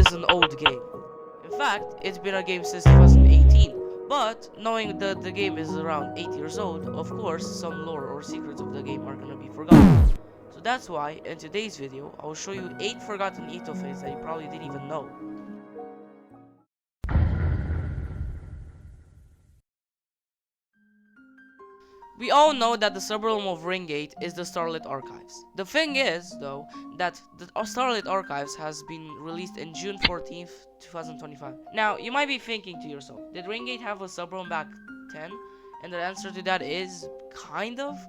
is an old game. In fact, it's been a game since 2018. But knowing that the game is around 8 years old, of course, some lore or secrets of the game are gonna be forgotten. So that's why, in today's video, I will show you 8 forgotten EToH things that you probably didn't even know. We all know that the subrealm of Ringgate is the Starlit Archives. The thing is, though, that the Starlit Archives has been released in June 14th, 2025. Now, you might be thinking to yourself, did Ringgate have a subrealm back then? And the answer to that is, kind of.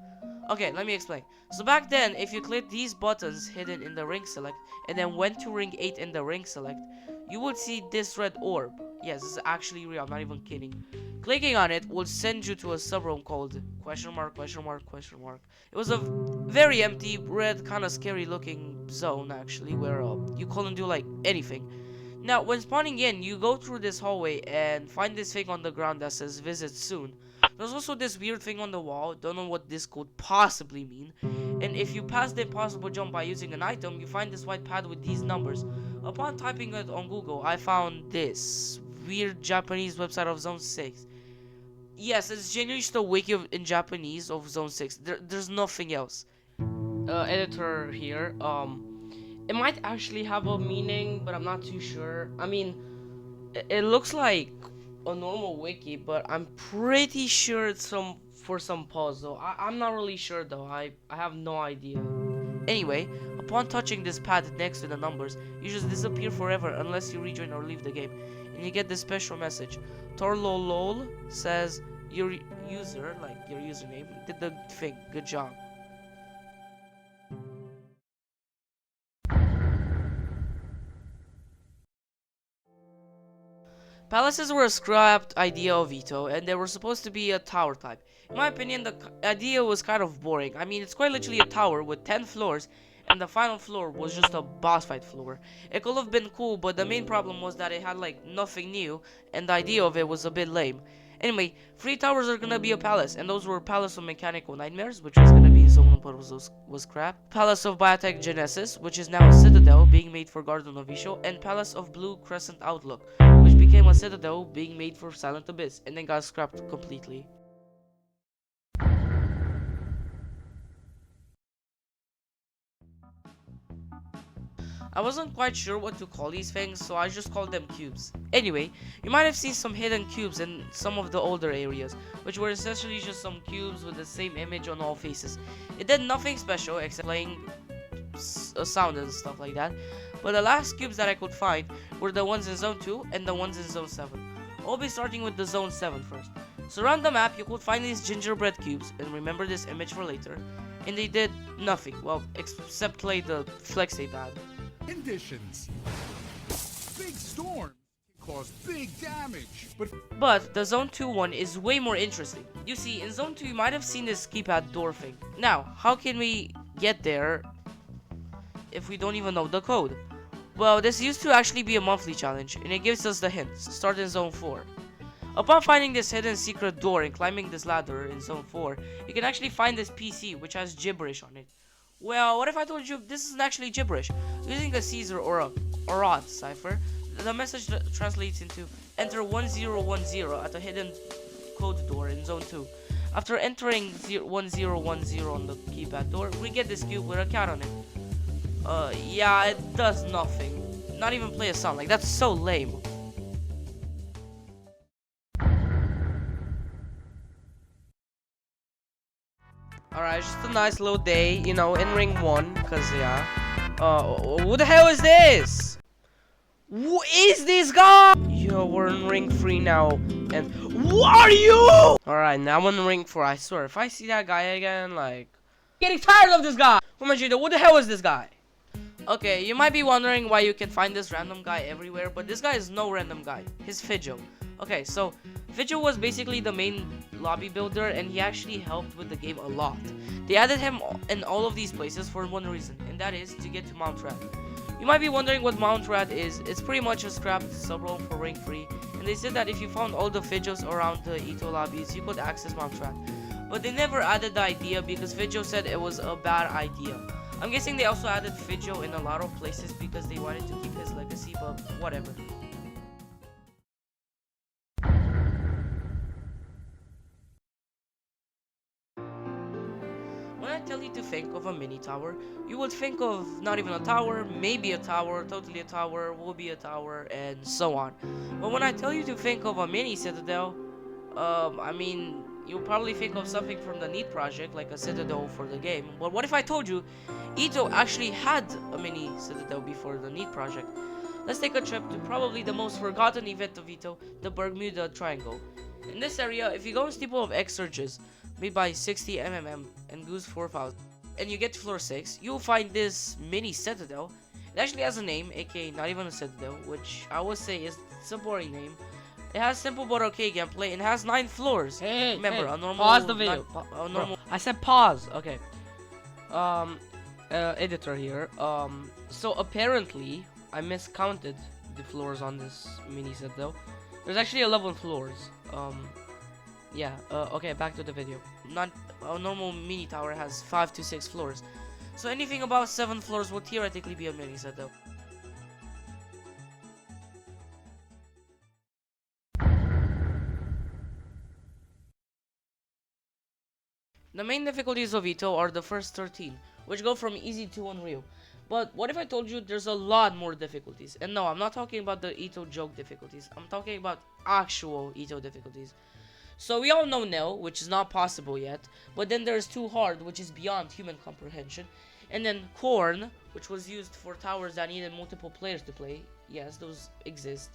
Okay, let me explain. So back then, if you click these buttons hidden in the ring select, and then went to ring 8 in the ring select, you would see this red orb. Yes, this is actually real, I'm not even kidding. Clicking on it will send you to a subroom called question mark, question mark, question mark. It was a very empty, red, kind of scary looking zone actually, where you couldn't do like anything. Now, when spawning in, you go through this hallway and find this thing on the ground that says visit soon. There's also this weird thing on the wall, don't know what this could possibly mean. And if you pass the impossible jump by using an item, you find this white pad with these numbers. Upon typing it on Google, I found this weird Japanese website of Zone 6. Yes, it's genuinely just a wiki in Japanese of Zone 6. There's nothing else. Editor here. It might actually have a meaning, but I'm not too sure. I mean, it looks like a normal wiki, but I'm pretty sure it's for some puzzle. I'm not really sure though. I have no idea. Anyway, upon touching this pad next to the numbers, you just disappear forever unless you rejoin or leave the game. And you get this special message. Torlolol says your user, like your username, did the thing. Good job. Palaces were a scrapped idea of EToH, and they were supposed to be a tower type. In my opinion, the idea was kind of boring. I mean, it's quite literally a tower with 10 floors, and the final floor was just a boss fight floor. It could have been cool, but the main problem was that it had like nothing new, and the idea of it was a bit lame. Anyway, 3 towers are gonna be a palace, and those were Palace of Mechanical Nightmares, which was gonna be someone but was crap. Palace of Biotech Genesis, which is now a citadel being made for Garden of Isho, and Palace of Blue Crescent Outlook, which became a citadel being made for Silent Abyss, and then got scrapped completely. I wasn't quite sure what to call these things, so I just called them cubes. Anyway, you might have seen some hidden cubes in some of the older areas, which were essentially just some cubes with the same image on all faces. It did nothing special except playing a sound and stuff like that, but the last cubes that I could find were the ones in Zone 2 and the ones in Zone 7. I'll be starting with the Zone 7 first. So around the map, you could find these gingerbread cubes, and remember this image for later, and they did nothing, well, except play the flex they had. Conditions. Big storms can cause big damage, but the Zone 2 one is way more interesting. You see, in Zone 2 you might have seen this keypad door thing. Now, how can we get there if we don't even know the code? Well, this used to actually be a monthly challenge, and it gives us the hints. Start in Zone 4. Upon finding this hidden secret door and climbing this ladder in Zone 4, you can actually find this PC which has gibberish on it. Well, what if I told you this isn't actually gibberish? Using a Caesar or a odd cipher, the message translates into enter 1010 at a hidden code door in Zone 2. After entering 1010 on the keypad door, we get this cube with a cat on it. Yeah, it does nothing. Not even play a sound, like that's so lame. Alright, just a nice little day, you know, in ring 1, cause yeah. Who the hell is this? Who is this guy? Yo, we're in ring 3 now, and who are you? Alright, now I'm in ring 4, I swear, if I see that guy again, like, getting tired of this guy. Who the hell is this guy? Okay, you might be wondering why you can find this random guy everywhere, but this guy is no random guy. He's Fijo. Okay, so Fijo was basically the main lobby builder, and he actually helped with the game a lot. They added him in all of these places for one reason, and that is to get to Mount Rat. You might be wondering what Mount Rat is. It's pretty much a scrapped subrealm for ring 3, and they said that if you found all the Fijos around the EToH lobbies, you could access Mount Rat. But they never added the idea because Fijo said it was a bad idea. I'm guessing they also added Fijo in a lot of places because they wanted to keep his legacy, but whatever. When I tell you to think of a mini tower, you would think of not even a tower, maybe a tower, totally a tower, will be a tower, and so on. But when I tell you to think of a mini citadel, I mean, you'll probably think of something from the Neat project, like a citadel for the game. But what if I told you EToH actually had a mini citadel before the Neat project? Let's take a trip to probably the most forgotten event of EToH, the Bermuda Triangle. In this area, if you go in Steeple of X Surges, made by 60mm and Goose 4000, and you get to floor 6, you'll find this mini citadel. It actually has a name, aka not even a citadel, which I would say is a boring name. It has simple but okay gameplay and has 9 floors. Hey, remember, hey, a normal pause the video. a normal. Bro, I said pause. Okay. Editor here. So apparently, I miscounted the floors on this mini set though. There's actually 11 floors. Yeah. Okay, back to the video. Not a normal mini tower has 5 to 6 floors. So anything above 7 floors would theoretically be a mini set though. The main difficulties of EToH are the first 13, which go from easy to unreal. But what if I told you there's a lot more difficulties? And no, I'm not talking about the EToH joke difficulties. I'm talking about actual EToH difficulties. So we all know Nil, which is not possible yet. But then there's Too Hard, which is beyond human comprehension. And then Corn, which was used for towers that needed multiple players to play. Yes, those exist.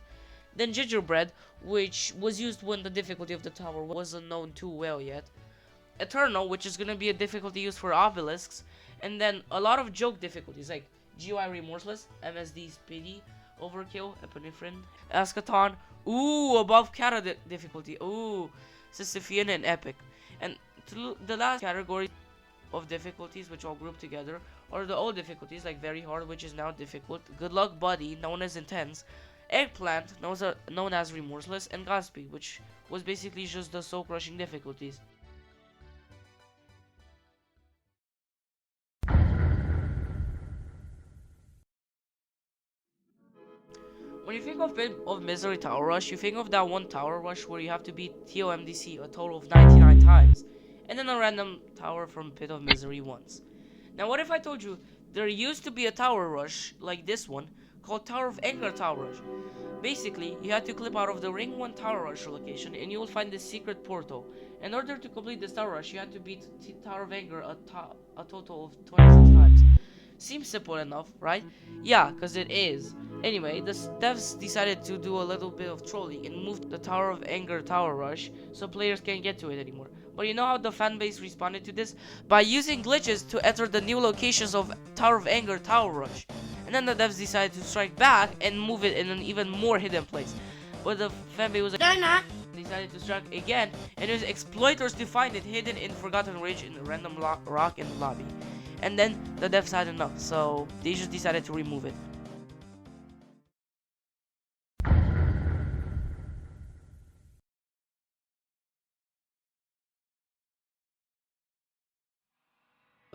Then Gingerbread, which was used when the difficulty of the tower wasn't known too well yet. Eternal, which is gonna be a difficulty used for obelisks, and then a lot of joke difficulties like GUI Remorseless, MSD Speedy, Overkill, Epinephrine, Eschaton, ooh, above Kata difficulty, ooh, Sisyphean and Epic. And the last category of difficulties, which all group together, are the old difficulties like Very Hard, which is now difficult, Good Luck Buddy, known as Intense, Eggplant, known as Remorseless, and Godspeed, which was basically just the soul-crushing difficulties. When you think of Misery Tower Rush, you think of that one Tower Rush where you have to beat TOMDC a total of 99 times, and then a random tower from Pit of Misery once. Now what if I told you there used to be a Tower Rush, like this one, called Tower of Anger Tower Rush. Basically, you had to clip out of the Ring 1 Tower Rush location and you will find this secret portal. In order to complete this Tower Rush, you had to beat Tower of Anger a total of 26 times. Seems simple enough, right? Yeah, cause it is. Anyway, the devs decided to do a little bit of trolling and moved the Tower of Anger Tower Rush so players can't get to it anymore. But you know how the fanbase responded to this? By using glitches to enter the new locations of Tower of Anger Tower Rush. And then the devs decided to strike back and move it in an even more hidden place. But the fanbase was like, "They're not!" Decided to strike again, and it was exploiters to find it hidden in Forgotten Ridge in a random rock in the lobby. And then the devs had enough, so they just decided to remove it.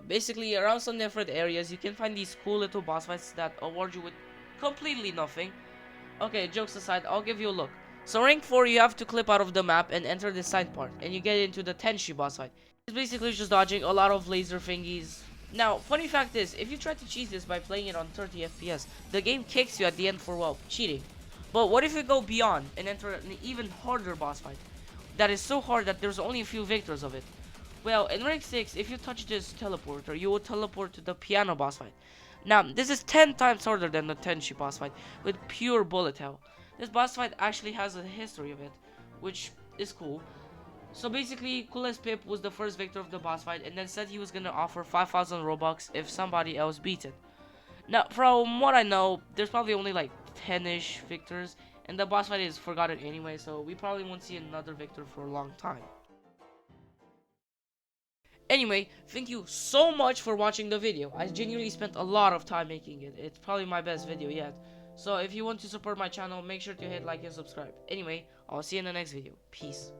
Basically, around some different areas, you can find these cool little boss fights that award you with completely nothing. Okay, jokes aside, I'll give you a look. So rank 4, you have to clip out of the map and enter the side part, and you get into the Tenshi boss fight. It's basically just dodging a lot of laser thingies. Now, funny fact is, if you try to cheat this by playing it on 30 FPS, the game kicks you at the end for, well, cheating. But what if you go beyond and enter an even harder boss fight? That is so hard that there's only a few victors of it. Well, in rank 6, if you touch this teleporter, you will teleport to the piano boss fight. Now, this is 10 times harder than the Tenshi boss fight, with pure bullet hell. This boss fight actually has a history of it, which is cool. So basically, Coolest Pip was the first victor of the boss fight, and then said he was gonna offer 5,000 Robux if somebody else beats it. Now, from what I know, there's probably only like 10-ish victors, and the boss fight is forgotten anyway, so we probably won't see another victor for a long time. Anyway, thank you so much for watching the video. I genuinely spent a lot of time making it. It's probably my best video yet. So if you want to support my channel, make sure to hit like and subscribe. Anyway, I'll see you in the next video. Peace.